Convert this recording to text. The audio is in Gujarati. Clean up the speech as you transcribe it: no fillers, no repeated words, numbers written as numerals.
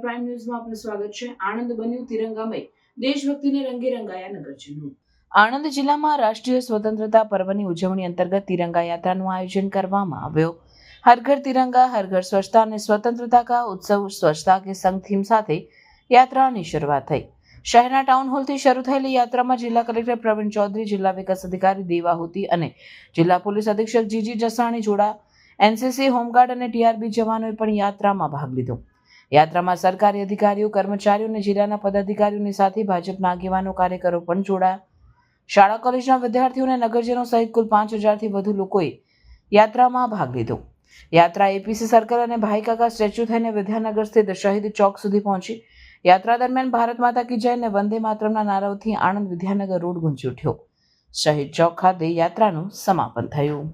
પ્રાઇમ ન્યૂઝમાં આપનું સ્વાગત છે। આણંદ બન્યું તિરંગામય, દેશભક્તિને રંગે રંગાયા નગરજનો। આણંદ જિલ્લામાં રાષ્ટ્રીય સ્વતંત્રતા પર્વની ઉજવણી અંતર્ગત તિરંગા યાત્રાનું આયોજન કરવામાં આવ્યું। હર ઘર તિરંગા, હર ઘર સ્વચ્છતા અને સ્વતંत्रता का उत्सव स्वच्छता के संग थीम સાથે યાત્રાની શરૂઆત થઈ। શહેરના ટાઉન હોલથી શરૂ થયેલી યાત્રામાં જિલ્લા કલેક્ટર પ્રવીણ ચૌધરી, જિલ્લા વિકાસ અધિકારી દેવાહુતી અને જિલ્લા પોલીસ અધિક્ષક જીજી જસાણી જોડા, એનસીસી, હોમગાર્ડ અને ટીઆરબી જવાનોએ પણ યાત્રામાં ભાગ લીધો। યાત્રામાં સરકારી અધિકારીઓ, કર્મચારીઓ અને જિલ્લાના પદાધિકારીઓની સાથે ભાજપના આગેવાનો, કાર્યકરો પણ જોડાયા। શાળા કોલેજના વિદ્યાર્થીઓ અને નગરજનો સહિત કુલ 5000થી વધુ લોકોએ યાત્રામાં ભાગ લીધો। યાત્રા એપીસી સર્કલ અને ભાઈકાકા સ્ટેચ્યુ થઈને વિદ્યાનગર સ્થિત શહીદ ચોક સુધી પહોંચી। યાત્રા દરમિયાન ભારત માતા કી જય અને વંદે માતરમના નારાઓથી આણંદ વિદ્યાનગર રોડ ગુંજી ઉઠ્યો। શહીદ ચોક ખાતે યાત્રાનું સમાપન થયું।